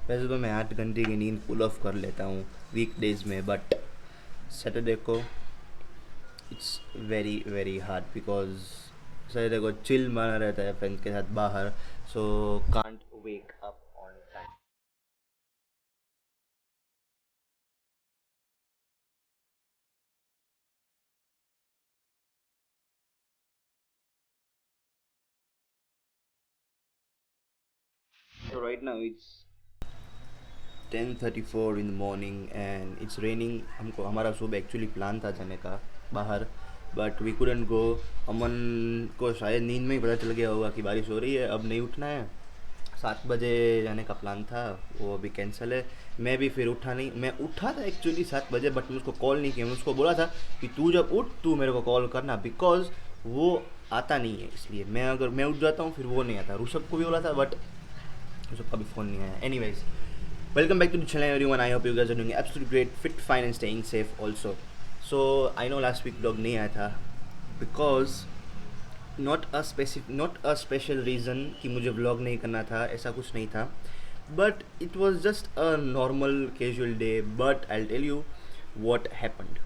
वैसे तो मैं 8 घंटे की नींद पुल ऑफ कर लेता हूँ वीकडेज में, बट सैटरडे को it's very very hard because Saturday को चिल माना रहता है फ्रेंड्स के साथ बाहर, so can't wake up on time. So right now it's 10:34 in the morning and it's raining. हमको हमारा सुबह एक्चुअली प्लान था जाने का बाहर, बट वी couldn't go. अमन को शायद नींद में ही पता चल गया होगा कि बारिश हो रही है, अब नहीं उठना है. 7 बजे जाने का प्लान था, वो अभी कैंसिल है. मैं भी फिर उठा नहीं. मैं उठा था एक्चुअली 7 बजे, बट मैं उसको कॉल नहीं किया. मैं उसको बोला था कि तू जब उठ तू मेरे को कॉल करना, बिकॉज वो आता नहीं है. इसलिए मैं अगर मैं उठ जाता हूँ फिर वो नहीं आता. ऋषभ को भी बोला था बट ऋषभ का भी फ़ोन नहीं आया. Anyways, welcome back to the channel everyone. I hope you guys are doing absolutely great, fit, fine and staying safe also. So I know last week vlog नहीं आया था because not a special reason कि मुझे vlog नहीं करना था, ऐसा कुछ नहीं था. But it was just a normal casual day. But I'll tell you what happened.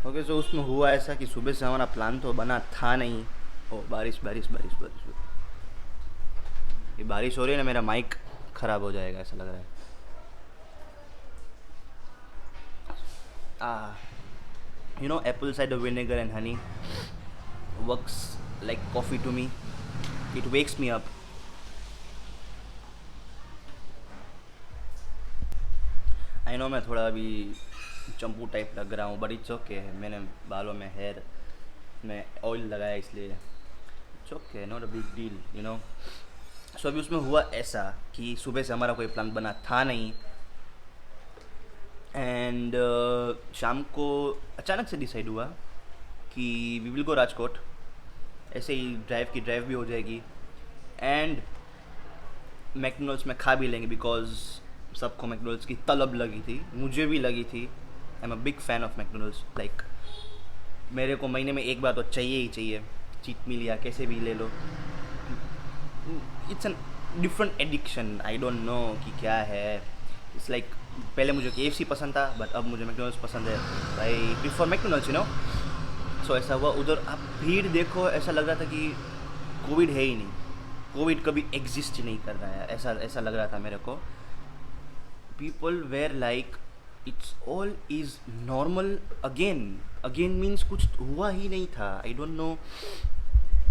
Okay, so उसमें हुआ ऐसा कि सुबह से हमारा प्लान तो बना था नहीं. ओ बारिश बारिश बारिश बारिश. ये बारिश हो रही है ना, मेरा माइक ख़राब हो जाएगा ऐसा लग रहा है. Apple cider vinegar and honey works like coffee to me. It wakes me up. I know मैं थोड़ा अभी चंपू टाइप लग रहा हूँ, बट इट्स ओके. मैंने बालों में हेयर में ऑयल लगाया इसलिए it's okay, not a big deal so अभी उसमें हुआ ऐसा कि सुबह से हमारा कोई प्लान बना था नहीं. एंड शाम को अचानक से डिसाइड हुआ कि वी विल गो राजकोट. ऐसे ही ड्राइव की ड्राइव भी हो जाएगी एंड मैकडोनल्ड्स में खा भी लेंगे, बिकॉज सबको मैकडोनल्ड्स की तलब लगी थी, मुझे भी लगी थी. I am a big fan of McDonald's. Like मेरे को महीने में एक बार तो चाहिए ही चाहिए. चीट मील या कैसे भी ले लो, it's an different addiction. I don't know कि क्या है. इट्स लाइक पहले मुझे KFC पसंद था, बट अब मुझे मैकडोनल्ड्स पसंद है. I prefer McDonald's. सो ऐसा हुआ. उधर आप भीड़ देखो, ऐसा लग रहा था कि कोविड है ही नहीं, कोविड कभी एग्जिस्ट ही नहीं कर रहा है, ऐसा ऐसा लग रहा था मेरे को. People were like it's all is normal again. Again means कुछ हुआ ही नहीं था. आई डोंट नो,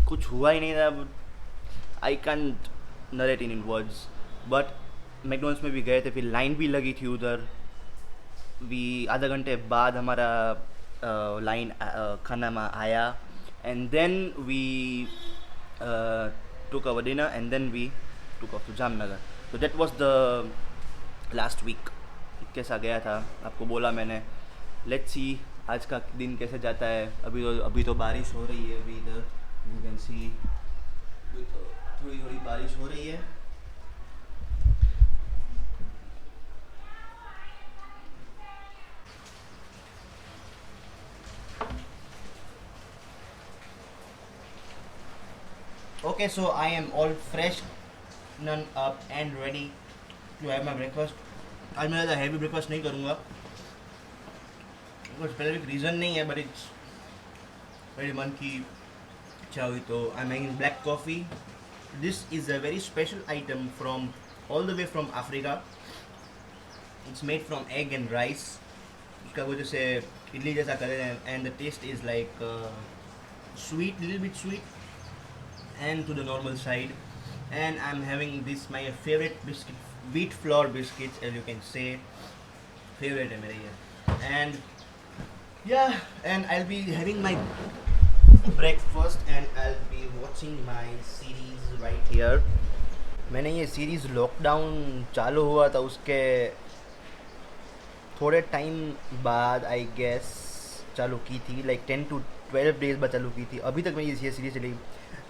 कुछ हुआ ही नहीं था. I can't narrate in words. But McDonald's में भी गए थे, फिर लाइन भी लगी थी उधर. आधा घंटे बाद हमारा लाइन खाना में आया. And then we took our dinner and then we took off to Jamnagar. तो that was the last week. कैसा गया था आपको बोला मैंने. लेट्स सी आज का दिन कैसे जाता है. अभी तो बारिश हो रही है. अभी इधर यू कैन सी थोड़ी थोड़ी बारिश हो रही है. Okay, so I am all fresh, none up and ready to have my breakfast. आज मैं ज़्यादा हैवी ब्रेकफास्ट नहीं करूँगा, कुछ स्पेसिफिक रीज़न नहीं है, बट इट्स मेरे मन की इच्छा हुई तो I am making black coffee. This is a very special item from all the way from Africa. It's made from egg and rice. उसका वो जैसे इडली जैसा करे and the taste is like sweet, little bit sweet and to the normal side. And I'm having this my favorite biscuit, wheat flour biscuits, as you can say. Favorite है मेरे ये. And yeah, and I'll be having my breakfast and I'll be watching my series right here. मैंने ये series lockdown चालू हुआ था उसके थोड़े टाइम बाद आई गेस चालू की थी. लाइक 10 to 12 डेज़ बाद चालू की थी. अभी तक मेरी ये सीरीज़ चली.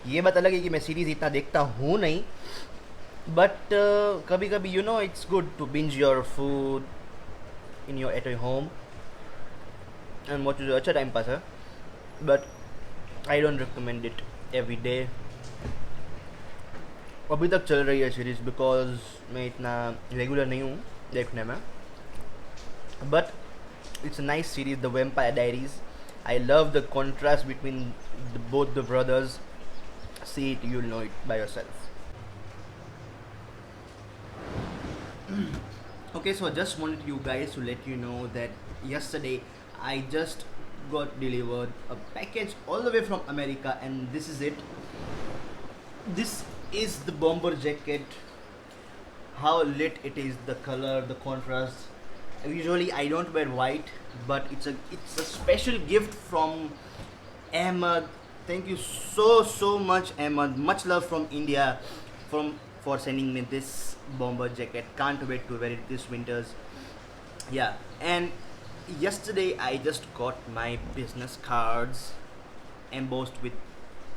ये बात अलग है कि मैं सीरीज़ इतना देखता हूँ नहीं, बट कभी कभी it's good to binge your food in your at your home and watch. अच्छा टाइम पास है, but I don't recommend it every day. अभी तक चल रही है सीरीज़, बिकॉज मैं इतना रेगुलर नहीं हूँ देखने में, but it's a nice series, The Vampire Diaries. I love the contrast between both the brothers. See it, you'll know it by yourself. Okay, so I just wanted you guys to let you know that yesterday I just got delivered a package all the way from America, and this is it. This is the bomber jacket. How lit it is, the color, the contrast. Usually I don't wear white, but it's a special gift from Ahmed. Thank you so much, Ahmed. Much love from India, for sending me this bomber jacket. Can't wait to wear it this winters. Yeah, and yesterday I just got my business cards embossed with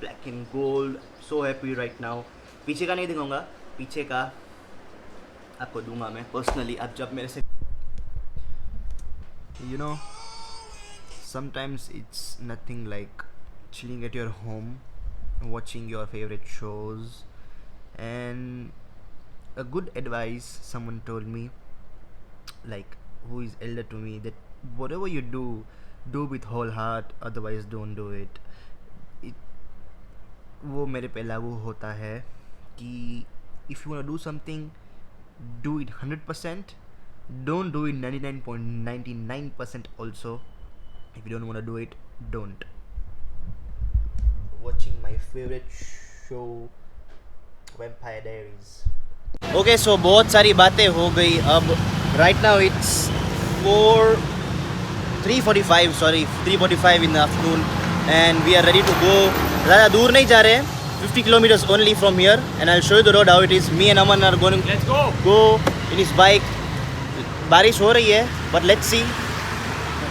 black and gold. So happy right now. पीछे का नहीं दिखाऊंगा, पीछे का आपको दूंगा मैं personally, आप जब मेरे से you know, sometimes it's nothing like chilling at your home watching your favorite shows. And a good advice someone told me, like who is elder to me, that whatever you do with whole heart, otherwise don't do it. वो मेरे पे लागू होता है कि if you wanna do something, do it 100%. Don't do it 99.99% also. If you don't want to do it, don't. Watching my favorite show, Vampire Diaries. Okay, so बहुत सारी बातें हो गई अब. Right now it's 3:45 in the afternoon, and we are ready to go. ज़्यादा दूर नहीं जा रहे हैं, 50 kilometers only from here, and I'll show you the road how it is. Me and Aman are going. Let's go in his bike. बारिश हो रही है, बट लेट्स सी,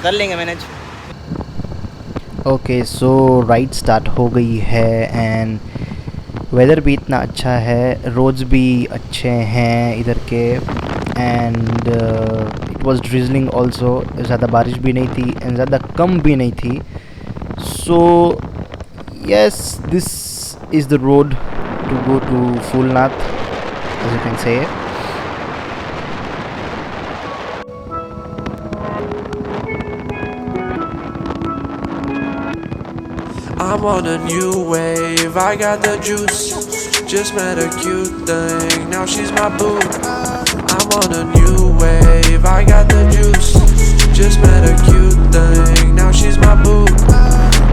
कर लेंगे मैनेज. ओके, सो राइड स्टार्ट हो गई है एंड वेदर भी इतना अच्छा है, रोड्स भी अच्छे हैं इधर के, and it was drizzling also. ज़्यादा बारिश भी नहीं थी एंड ज़्यादा कम भी नहीं थी. So yes, this is the road to go to Phoolnath, as you can say. I'm on a new wave, I got the juice. Just met a cute thing, now she's my boo. I'm on a new wave, I got the juice. Just met a cute thing, now she's my boo.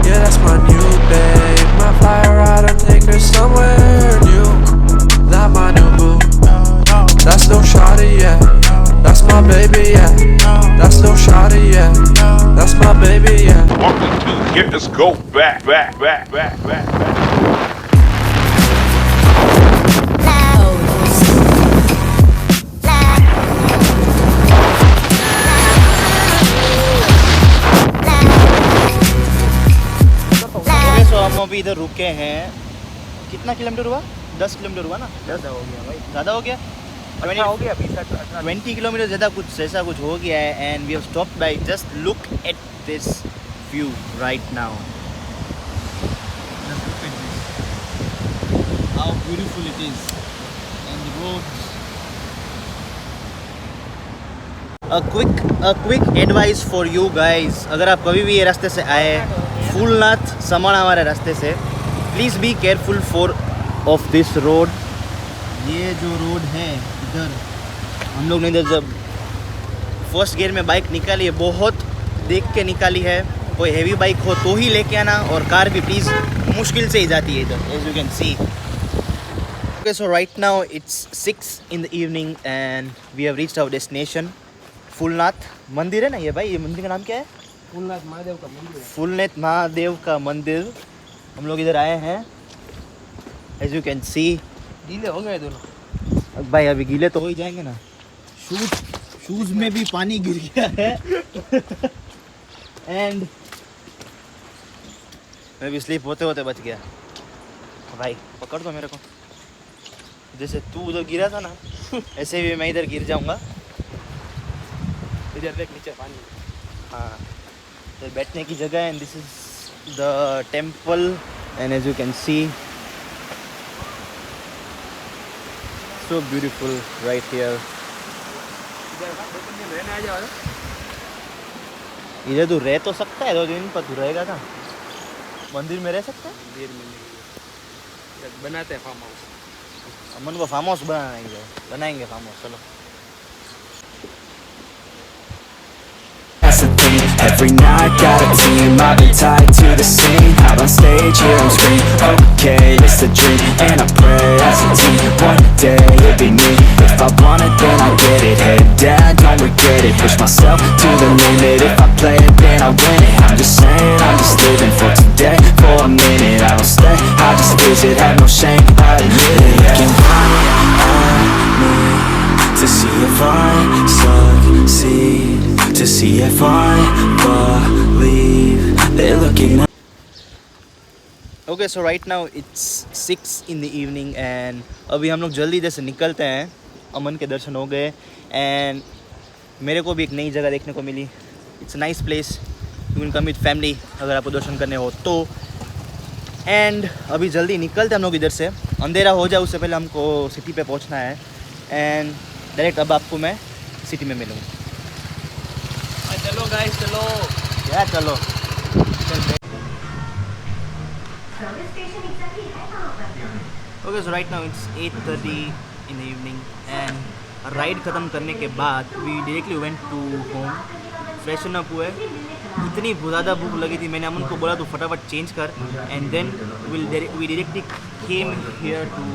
Yeah, that's my new babe. Might fly her out and take her somewhere new. Not my new boo. That's no shawty, yeah. That's my baby, yeah. That's no shawty, yeah. That's my baby, yeah. 1, 2, here, let's go back. तो हम अभी इधर रुके हैं. कितना kilometre हुआ? 10 kilometre हुआ ना? ज़्यादा हो गया भाई. ज़्यादा हो गया? 20 किलोमीटर ज़्यादा कुछ ऐसा कुछ हो गया है. And we have stopped by. Just look at this view right now. Just look at this. How beautiful it is. And the roads. A quick advice for you guys. अगर आप कभी भी ये रास्ते से आए, फूलनाथ समाना हमारे रास्ते से, please be careful of this road. ये जो रोड है इधर, हम लोग ने इधर जब फर्स्ट गियर में बाइक निकाली है, बहुत देख के निकाली है. कोई हैवी बाइक हो तो ही लेके आना, और कार भी प्लीज़ मुश्किल से ही जाती है इधर, as you can see. Okay, so right now it's 6 in the evening and we have reached our destination. फूलनाथ मंदिर है ना ये भाई, ये मंदिर का नाम क्या है? फूलनाथ महादेव का मंदिर है. फूलनाथ महादेव का मंदिर. हम लोग इधर आए हैं, एज यू कैन सी. गीले हो गए दोनों भाई अभी गीले तो हो ही जाएंगे ना. शूज में भी पानी गिर गया है. एंड मैं भी स्लीप होते होते बच गया. भाई पकड़ दो मेरे को, जैसे तू उधर गिरा था ना ऐसे भी मैं इधर गिर जाऊंगा. इधर देख नीचे पानी. हाँ, तो बैठने की जगह है. And this is the temple, and as you can see so beautiful right here. रहने आ जाओ इधर तू रह तो सकता है 2 दिन, पर तू रहेगा कहाँ? मंदिर में रह सकता है? मंदिर में नहीं बनाते हैं फार्म हाउस अमन को फार्म हाउस बनाएंगे फार्म हाउस चलो. That's the thing, every night got a team, I've been tied to the scene, out on stage, hear them scream, okay, it's the dream, and I pray as a team, one day it'll be me, if I want it then I get it, head down, don't regret it, push myself to the limit, if I play it then I win it, I'm just saying, I'm just living for today, for a minute, I don't stay, I just visit, have no shame, I admit it, looking right at me, to see if I succeed, to see if I believe they're looking at okay so right now it's 6 in the evening and अभी हम लोग जल्दी इधर से निकलते हैं. अमन के दर्शन हो गए एंड मेरे को भी एक नई जगह देखने को मिली. It's nice place, you can come with family अगर आपको दर्शन करने हो तो. एंड अभी जल्दी निकलते हैं हम लोग इधर से, अंधेरा हो जाए उससे पहले हमको सिटी पे पहुंचना है. एंड डायरेक्ट अब आपको मैं सिटी में मिलूँगा. चलो गाइस चलो क्या चलो. Okay so right now it's 8:30 in the evening and ride ख़त्म करने के बाद we directly went to home. Freshen up हुए, इतनी ज़्यादा भूख लगी थी, मैंने अमन को बोला तू फटाफट चेंज कर. And then we directly came here to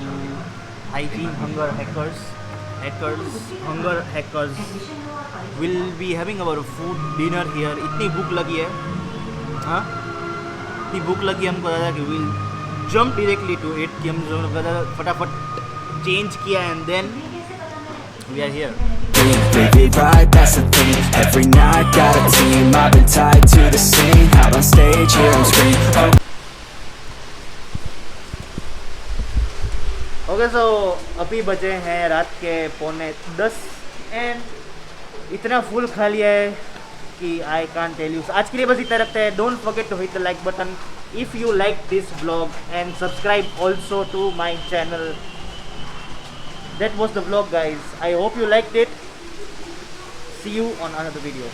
hygiene hunger hackers will be having our food dinner here. इतनी भूख लगी है, हाँ इतनी भूख लगी हमको दादा कि will jump directly to it, कि हम फटाफट चेंज किया and then we are here. live it right, that's the thing, every night got a team, I've been tied to the scene, out on stage, hear them scream, okay so अभी बजे हैं रात के 9:45 and इतना full खा लिया है कि आई कांट टेल यू. आज के लिए बस इतना रखते हैं. Don't forget to hit the like button if you like this blog and subscribe also to my channel. That was the blog guys. I hope you like it. See you on another video.